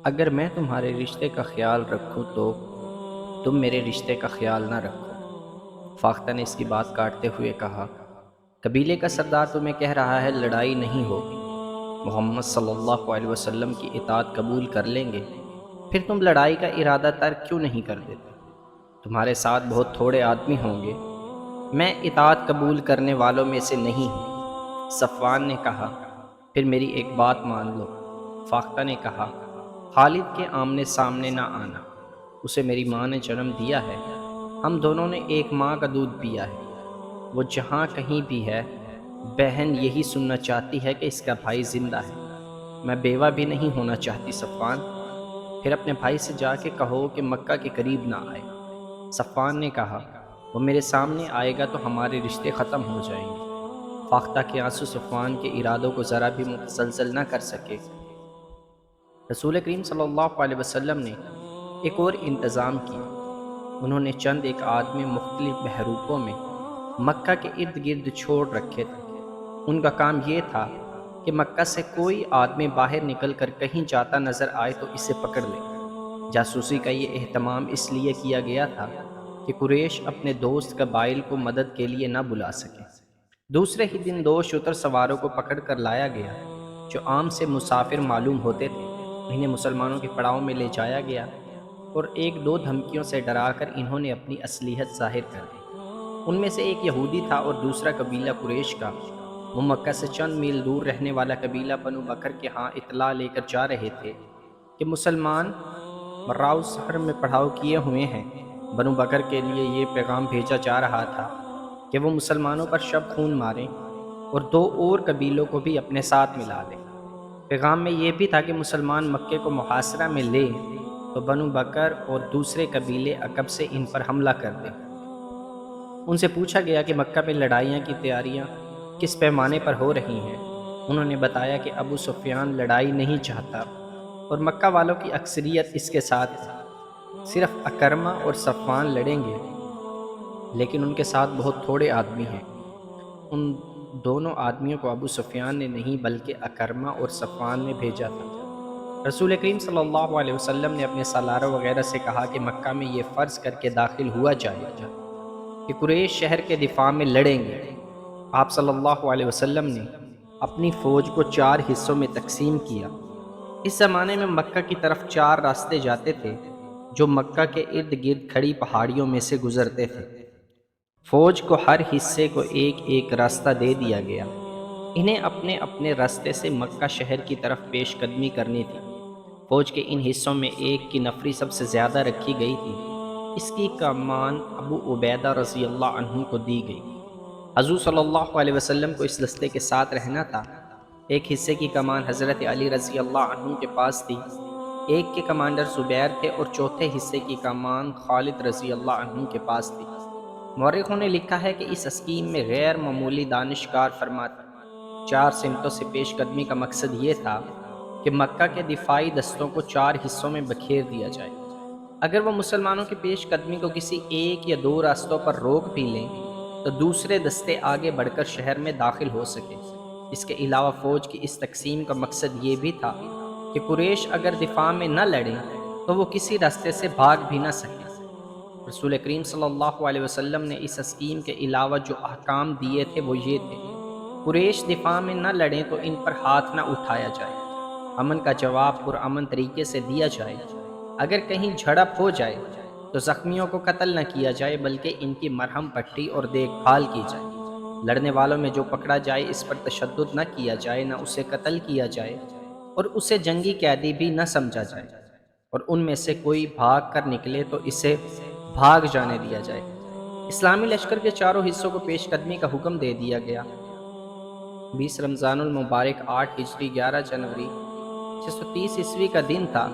اگر میں تمہارے رشتے کا خیال رکھوں تو تم میرے رشتے کا خیال نہ رکھو۔ فاختہ نے اس کی بات کاٹتے ہوئے کہا، قبیلے کا سردار تمہیں کہہ رہا ہے لڑائی نہیں ہوگی، محمد صلی اللہ علیہ وسلم کی اطاعت قبول کر لیں گے، پھر تم لڑائی کا ارادہ ترک کیوں نہیں کر دیتے؟ تمہارے ساتھ بہت تھوڑے آدمی ہوں گے، میں اطاعت قبول کرنے والوں میں سے نہیں ہوں۔ صفوان نے کہا، پھر میری ایک بات مان لو۔ فاختہ نے کہا، خالد کے آمنے سامنے نہ آنا، اسے میری ماں نے جنم دیا ہے، ہم دونوں نے ایک ماں کا دودھ پیا ہے، وہ جہاں کہیں بھی ہے، بہن یہی سننا چاہتی ہے کہ اس کا بھائی زندہ ہے، میں بیوہ بھی نہیں ہونا چاہتی صفوان، پھر اپنے بھائی سے جا کے کہو کہ مکہ کے قریب نہ آئے۔ صفوان نے کہا، وہ میرے سامنے آئے گا تو ہمارے رشتے ختم ہو جائیں گے۔ فاختہ کے آنسو صفوان کے ارادوں کو ذرا بھی متزلزل نہ کر سکے۔ رسول کریم صلی اللہ علیہ وسلم نے ایک اور انتظام کیا۔ انہوں نے چند ایک آدمی مختلف بحروپوں میں مکہ کے ارد گرد چھوڑ رکھے تھے۔ ان کا کام یہ تھا کہ مکہ سے کوئی آدمی باہر نکل کر کہیں جاتا نظر آئے تو اسے پکڑ لے۔ جاسوسی کا یہ اہتمام اس لیے کیا گیا تھا کہ قریش اپنے دوست قبائل کو مدد کے لیے نہ بلا سکے۔ دوسرے ہی دن دو شتر سواروں کو پکڑ کر لایا گیا جو عام سے مسافر معلوم ہوتے تھے۔ انہیں مسلمانوں کے پڑاؤ میں لے جایا گیا اور ایک دو دھمکیوں سے ڈرا کر انہوں نے اپنی اصلیت ظاہر کر دی۔ ان میں سے ایک یہودی تھا اور دوسرا قبیلہ قریش کا۔ وہ مکہ سے چند میل دور رہنے والا قبیلہ بنو بکر کے ہاں اطلاع لے کر جا رہے تھے کہ مسلمان مراؤ شہر میں پڑاؤ کیے ہوئے ہیں۔ بنو بکر کے لیے یہ پیغام بھیجا جا رہا تھا کہ وہ مسلمانوں پر شب خون ماریں اور دو اور قبیلوں کو بھی اپنے ساتھ ملا لیں۔ پیغام میں یہ بھی تھا کہ مسلمان مکے کو محاصرہ میں لیں تو بنو بکر اور دوسرے قبیلے عقب سے ان پر حملہ کر دیں۔ ان سے پوچھا گیا کہ مکہ میں لڑائیاں کی تیاریاں کس پیمانے پر ہو رہی ہیں۔ انہوں نے بتایا کہ ابو سفیان لڑائی نہیں چاہتا اور مکہ والوں کی اکثریت اس کے ساتھ ہے، صرف اکرمہ اور صفوان لڑیں گے، لیکن ان کے ساتھ بہت تھوڑے آدمی ہیں۔ ان دونوں آدمیوں کو ابو سفیان نے نہیں بلکہ اکرمہ اور صفوان نے بھیجا تھا۔ رسول کریم صلی اللہ علیہ وسلم نے اپنے سالاروں وغیرہ سے کہا کہ مکہ میں یہ فرض کر کے داخل ہوا جائے کہ قریش شہر کے دفاع میں لڑیں گے۔ آپ صلی اللہ علیہ وسلم نے اپنی فوج کو 4 حصوں میں تقسیم کیا۔ اس زمانے میں مکہ کی طرف 4 راستے جاتے تھے جو مکہ کے ارد گرد کھڑی پہاڑیوں میں سے گزرتے تھے۔ فوج کو ہر حصے کو ایک ایک راستہ دے دیا گیا۔ انہیں اپنے اپنے راستے سے مکہ شہر کی طرف پیش قدمی کرنی تھی۔ فوج کے ان حصوں میں ایک کی نفری سب سے زیادہ رکھی گئی تھی۔ اس کی کمان ابو عبیدہ رضی اللہ عنہ کو دی گئی۔ حضور صلی اللہ علیہ وسلم کو اس دستے کے ساتھ رہنا تھا۔ ایک حصے کی کمان حضرت علی رضی اللہ عنہ کے پاس تھی، ایک کے کمانڈر زبیر تھے اور چوتھے حصے کی کمان خالد رضی اللہ عنہ کے پاس تھی۔ مورخوں نے لکھا ہے کہ اس اسکیم میں غیر معمولی دانشکار فرما تھے۔ 4 سمتوں سے پیش قدمی کا مقصد یہ تھا کہ مکہ کے دفاعی دستوں کو 4 حصوں میں بکھیر دیا جائے۔ اگر وہ مسلمانوں کی پیش قدمی کو کسی ایک یا 2 راستوں پر روک بھی لیں تو دوسرے دستے آگے بڑھ کر شہر میں داخل ہو سکے۔ اس کے علاوہ فوج کی اس تقسیم کا مقصد یہ بھی تھا کہ قریش اگر دفاع میں نہ لڑیں تو وہ کسی راستے سے بھاگ بھی نہ سکیں۔ رسول کریم صلی اللہ علیہ وسلم نے اس اسکیم کے علاوہ جو احکام دیے تھے وہ یہ تھے، قریش دفاع میں نہ لڑیں تو ان پر ہاتھ نہ اٹھایا جائے، امن کا جواب پرامن طریقے سے دیا جائے، اگر کہیں جھڑپ ہو جائے تو زخمیوں کو قتل نہ کیا جائے بلکہ ان کی مرہم پٹی اور دیکھ بھال کی جائے، لڑنے والوں میں جو پکڑا جائے اس پر تشدد نہ کیا جائے، نہ اسے قتل کیا جائے اور اسے جنگی قیدی بھی نہ سمجھا جائے، اور ان میں سے کوئی بھاگ کر نکلے تو اسے بھاگ جانے دیا جائے۔ اسلامی لشکر کے 4 حصوں کو پیش قدمی کا حکم دے دیا گیا۔ 20 رمضان المبارک 8 ہجری 11 جنوری 630 عیسوی کا دن تھا۔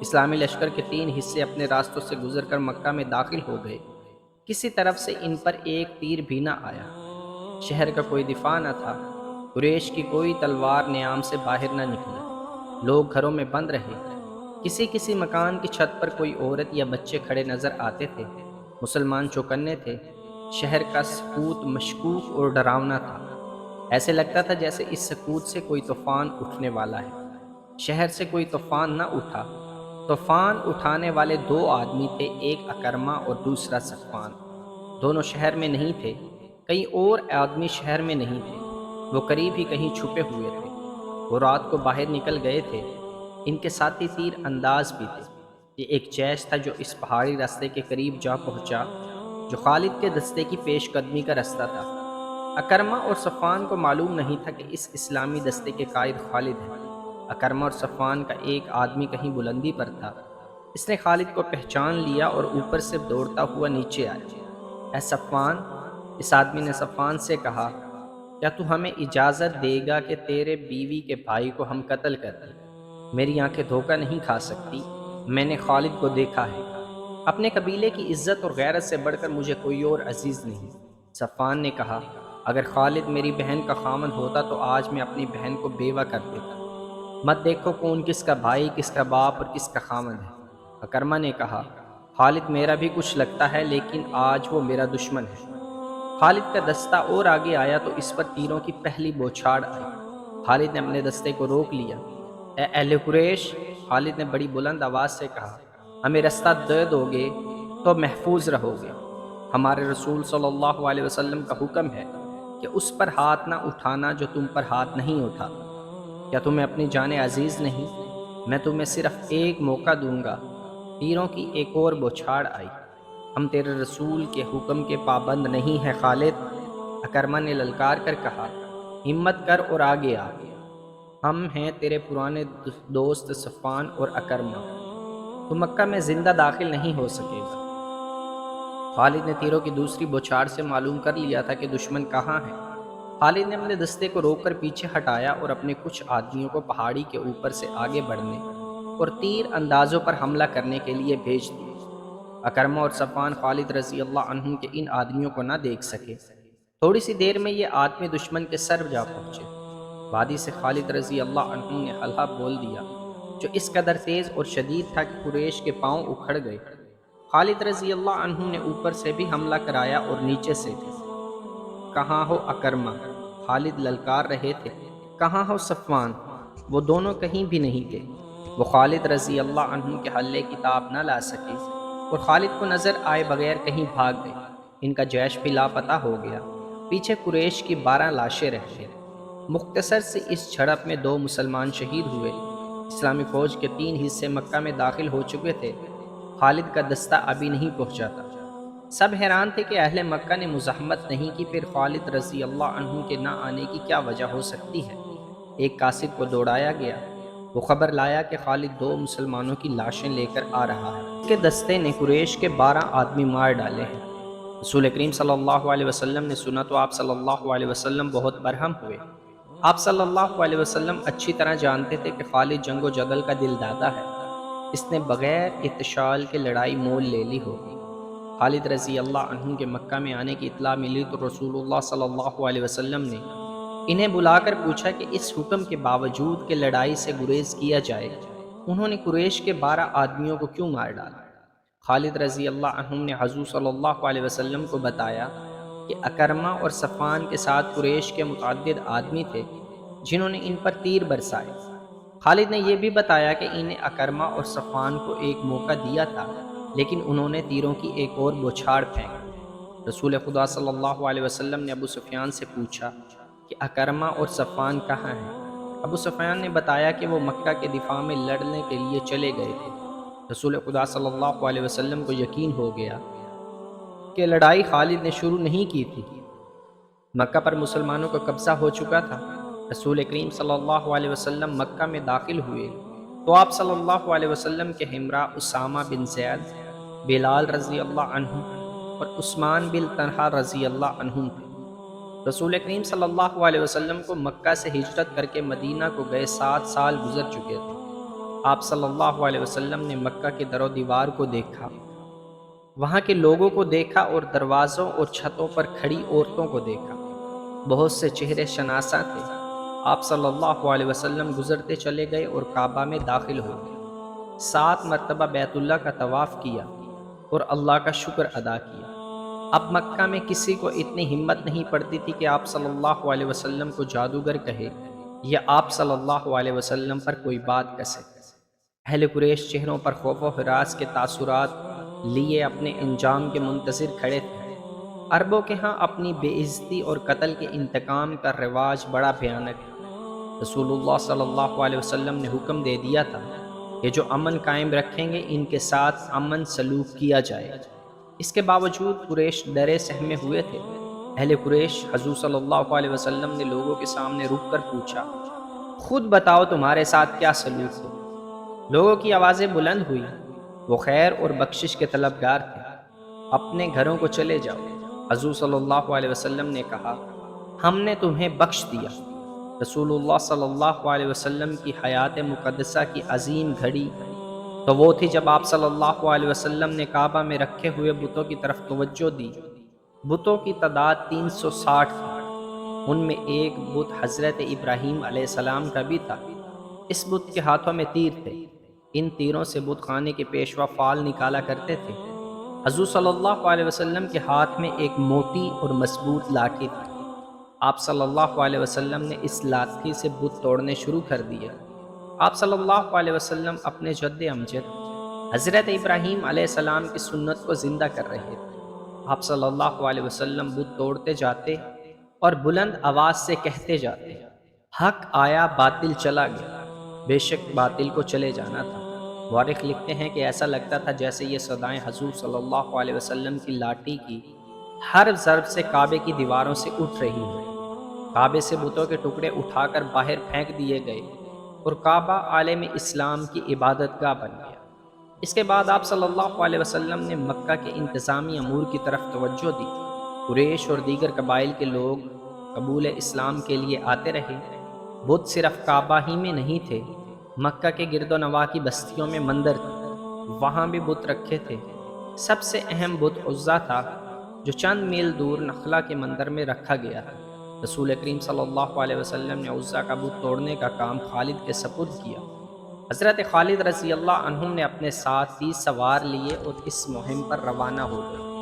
اسلامی لشکر کے 3 حصے اپنے راستوں سے گزر کر مکہ میں داخل ہو گئے۔ کسی طرف سے ان پر ایک تیر بھی نہ آیا۔ شہر کا کوئی دفاع نہ تھا۔ قریش کی کوئی تلوار نیام سے باہر نہ نکلی۔ لوگ گھروں میں بند رہے۔ کسی کسی مکان کی چھت پر کوئی عورت یا بچے کھڑے نظر آتے تھے۔ مسلمان چوکنے تھے۔ شہر کا سکوت مشکوک اور ڈراونا تھا۔ ایسے لگتا تھا جیسے اس سکوت سے کوئی طوفان اٹھنے والا ہے۔ شہر سے کوئی طوفان نہ اٹھا، طوفان اٹھانے والے دو آدمی تھے، ایک اکرمہ اور دوسرا صفوان۔ دونوں شہر میں نہیں تھے، کئی اور آدمی شہر میں نہیں تھے، وہ قریب ہی کہیں چھپے ہوئے تھے۔ وہ رات کو باہر نکل گئے تھے، ان کے ساتھی تیر انداز بھی تھے۔ یہ ایک جیش تھا جو اس پہاڑی راستے کے قریب جا پہنچا جو خالد کے دستے کی پیش قدمی کا راستہ تھا۔ اکرمہ اور صفوان کو معلوم نہیں تھا کہ اس اسلامی دستے کے قائد خالد ہیں۔ اکرمہ اور صفوان کا ایک آدمی کہیں بلندی پر تھا، اس نے خالد کو پہچان لیا اور اوپر سے دوڑتا ہوا نیچے آیا۔ اے صفوان، اس آدمی نے صفوان سے کہا، کیا تو ہمیں اجازت دے گا کہ تیرے بیوی کے بھائی کو ہم قتل کر دیں؟ میری آنکھیں دھوکہ نہیں کھا سکتی، میں نے خالد کو دیکھا ہے۔ اپنے قبیلے کی عزت اور غیرت سے بڑھ کر مجھے کوئی اور عزیز نہیں۔ صفوان نے کہا، اگر خالد میری بہن کا خامند ہوتا تو آج میں اپنی بہن کو بیوہ کر دیتا۔ مت دیکھو کون کس کا بھائی، کس کا باپ اور کس کا خامند ہے۔ اکرمہ نے کہا، خالد میرا بھی کچھ لگتا ہے، لیکن آج وہ میرا دشمن ہے۔ خالد کا دستہ اور آگے آیا تو اس پر تیروں کی پہلی بوچھاڑ آئی۔ خالد نے اپنے دستے کو روک لیا۔ اے اہل قریش، خالد نے بڑی بلند آواز سے کہا، ہمیں رستہ دے دو گے تو محفوظ رہو گے۔ ہمارے رسول صلی اللہ علیہ وسلم کا حکم ہے کہ اس پر ہاتھ نہ اٹھانا جو تم پر ہاتھ نہیں اٹھاتا۔ کیا تمہیں اپنی جان عزیز نہیں؟ میں تمہیں صرف ایک موقع دوں گا۔ تیروں کی ایک اور بوچھاڑ آئی۔ ہم تیرے رسول کے حکم کے پابند نہیں ہیں خالد۔ اکرمہ نے للکار کر کہا، ہمت کر اور آگے آ، ہم ہیں تیرے پرانے دوست صفوان اور اکرمہ، تو مکہ میں زندہ داخل نہیں ہو سکے گا۔ خالد نے تیروں کی دوسری بوچھاڑ سے معلوم کر لیا تھا کہ دشمن کہاں ہے۔ خالد نے اپنے دستے کو روک کر پیچھے ہٹایا اور اپنے کچھ آدمیوں کو پہاڑی کے اوپر سے آگے بڑھنے اور تیر اندازوں پر حملہ کرنے کے لیے بھیج دیا۔ اکرمہ اور صفوان خالد رضی اللہ عنہ کے ان آدمیوں کو نہ دیکھ سکے۔ تھوڑی سی دیر میں یہ آدمی دشمن کے سر جا پہنچے۔ وادی سے خالد رضی اللہ عنہ نے حلحہ بول دیا جو اس قدر تیز اور شدید تھا کہ قریش کے پاؤں اکھڑ گئے۔ خالد رضی اللہ عنہ نے اوپر سے بھی حملہ کرایا اور نیچے سے بھی۔ کہاں ہو اکرمہ؟ خالد للکار رہے تھے۔ کہاں ہو صفوان؟ وہ دونوں کہیں بھی نہیں تھے۔ وہ خالد رضی اللہ عنہ کے حلے کی تاب نہ لا سکے اور خالد کو نظر آئے بغیر کہیں بھاگ گئے۔ ان کا جیش بھی لاپتہ ہو گیا۔ پیچھے قریش کی 12 لاشیں رہ گئیں۔ مختصر سے اس جھڑپ میں 2 مسلمان شہید ہوئے۔ اسلامی فوج کے 3 حصے مکہ میں داخل ہو چکے تھے، خالد کا دستہ ابھی نہیں پہنچا تھا۔ سب حیران تھے کہ اہل مکہ نے مزاحمت نہیں کی، پھر خالد رضی اللہ عنہ کے نہ آنے کی کیا وجہ ہو سکتی ہے؟ ایک قاصد کو دوڑایا گیا، وہ خبر لایا کہ خالد 2 مسلمانوں کی لاشیں لے کر آ رہا ہے۔ اس کے دستے نے قریش کے 12 آدمی مار ڈالے ہیں۔ رسول کریم صلی اللہ علیہ وسلم نے سنا تو آپ صلی اللہ علیہ وسلم بہت برہم ہوئے۔ آپ صلی اللہ علیہ وسلم اچھی طرح جانتے تھے کہ خالد جنگ و جدل کا دل دادا ہے، اس نے بغیر اتشال کے لڑائی مول لے لی ہوگی۔ خالد رضی اللہ عنہ کے مکہ میں آنے کی اطلاع ملی تو رسول اللہ صلی اللہ علیہ وسلم نے انہیں بلا کر پوچھا کہ اس حکم کے باوجود کہ لڑائی سے گریز کیا جائے، انہوں نے قریش کے 12 آدمیوں کو کیوں مار ڈالا؟ خالد رضی اللہ عنہ نے حضور صلی اللہ علیہ وسلم کو بتایا کہ اکرمہ اور صفوان کے ساتھ قریش کے متعدد آدمی تھے جنہوں نے ان پر تیر برسائے۔ خالد نے یہ بھی بتایا کہ انہیں اکرمہ اور صفوان کو ایک موقع دیا تھا، لیکن انہوں نے تیروں کی ایک اور بوچھاڑ پھینک۔ رسول خدا صلی اللہ علیہ وسلم نے ابو سفیان سے پوچھا کہ اکرمہ اور صفوان کہاں ہیں؟ ابو سفیان نے بتایا کہ وہ مکہ کے دفاع میں لڑنے کے لیے چلے گئے تھے۔ رسول خدا صلی اللہ علیہ وسلم کو یقین ہو گیا کہ لڑائی خالد نے شروع نہیں کی تھی، مکہ پر مسلمانوں کا قبضہ ہو چکا تھا۔ رسول کریم صلی اللہ علیہ وسلم مکہ میں داخل ہوئے تو آپ صلی اللہ علیہ وسلم کے ہمراہ اسامہ بن زید، بلال رضی اللہ عنہ اور عثمان بن طلحہ رضی اللہ عنہ تھے۔ رسول کریم صلی اللہ علیہ وسلم کو مکہ سے ہجرت کر کے مدینہ کو گئے 7 سال گزر چکے تھے۔ آپ صلی اللہ علیہ وسلم نے مکہ کے در و دیوار کو دیکھا، وہاں کے لوگوں کو دیکھا اور دروازوں اور چھتوں پر کھڑی عورتوں کو دیکھا۔ بہت سے چہرے شناساں تھے۔ آپ صلی اللہ علیہ وسلم گزرتے چلے گئے اور کعبہ میں داخل ہو گئے۔ 7 مرتبہ بیت اللہ کا طواف کیا اور اللہ کا شکر ادا کیا۔ اب مکہ میں کسی کو اتنی ہمت نہیں پڑتی تھی کہ آپ صلی اللہ علیہ وسلم کو جادوگر کہے یا آپ صلی اللہ علیہ وسلم پر کوئی بات کسے۔ اہل قریش چہروں پر خوف و ہراس کے تاثرات لیے اپنے انجام کے منتظر کھڑے تھے۔ عربوں کے ہاں اپنی بے عزتی اور قتل کے انتقام کا رواج بڑا بھیانک ہے۔ رسول اللہ صلی اللہ علیہ وسلم نے حکم دے دیا تھا کہ جو امن قائم رکھیں گے ان کے ساتھ امن سلوک کیا جائے۔ اس کے باوجود قریش ڈرے سہمے ہوئے تھے۔ اہل قریش حضور صلی اللہ علیہ وسلم نے لوگوں کے سامنے رک کر پوچھا، خود بتاؤ تمہارے ساتھ کیا سلوک ہو؟ لوگوں کی آوازیں بلند ہوئی۔ وہ خیر اور بخشش کے طلبگار تھے۔ اپنے گھروں کو چلے جاؤ۔ حضور صلی اللہ علیہ وسلم نے کہا، ہم نے تمہیں بخش دیا۔ رسول اللہ صلی اللہ علیہ وسلم کی حیات مقدسہ کی عظیم گھڑی تو وہ تھی جب آپ صلی اللہ علیہ وسلم نے کعبہ میں رکھے ہوئے بتوں کی طرف توجہ دی۔ بتوں کی تعداد 360 تھی۔ ان میں ایک بت حضرت ابراہیم علیہ السلام کا بھی تھا۔ اس بت کے ہاتھوں میں تیر تھے۔ ان تیروں سے بت خانے کے پیشوا فال نکالا کرتے تھے۔ حضور صلی اللہ علیہ وسلم کے ہاتھ میں ایک موتی اور مضبوط لاٹھی تھی۔ آپ صلی اللہ علیہ وسلم نے اس لاٹھی سے بت توڑنے شروع کر دیے۔ آپ صلی اللہ علیہ وسلم اپنے جد امجد حضرت ابراہیم علیہ السلام کی سنت کو زندہ کر رہے تھے۔ آپ صلی اللہ علیہ وسلم بت توڑتے جاتے اور بلند آواز سے کہتے جاتے، حق آیا باطل چلا گیا۔ بے شک باطل کو چلے جانا تھا۔ مورخ لکھتے ہیں کہ ایسا لگتا تھا جیسے یہ صدائیں حضور صلی اللہ علیہ وسلم کی لاٹھی کی ہر ضرب سے کعبے کی دیواروں سے اٹھ رہی ہیں۔ کعبے سے بتوں کے ٹکڑے اٹھا کر باہر پھینک دیے گئے اور کعبہ عالم اسلام کی عبادت گاہ بن گیا۔ اس کے بعد آپ صلی اللہ علیہ وسلم نے مکہ کے انتظامی امور کی طرف توجہ دی۔ قریش اور دیگر قبائل کے لوگ قبول اسلام کے لیے آتے رہے۔ بت صرف کعبہ ہی میں نہیں تھے، مکہ کے گرد و نواح کی بستیوں میں مندر تھے، وہاں بھی بت رکھے تھے۔ سب سے اہم بت عزا تھا جو چند میل دور نخلا کے مندر میں رکھا گیا تھا۔ رسول کریم صلی اللہ علیہ وسلم نے عزا کا بت توڑنے کا کام خالد کے سپرد کیا۔ حضرت خالد رضی اللہ عنہم نے اپنے ساتھ 30 سوار لیے اور اس مہم پر روانہ ہو گئے۔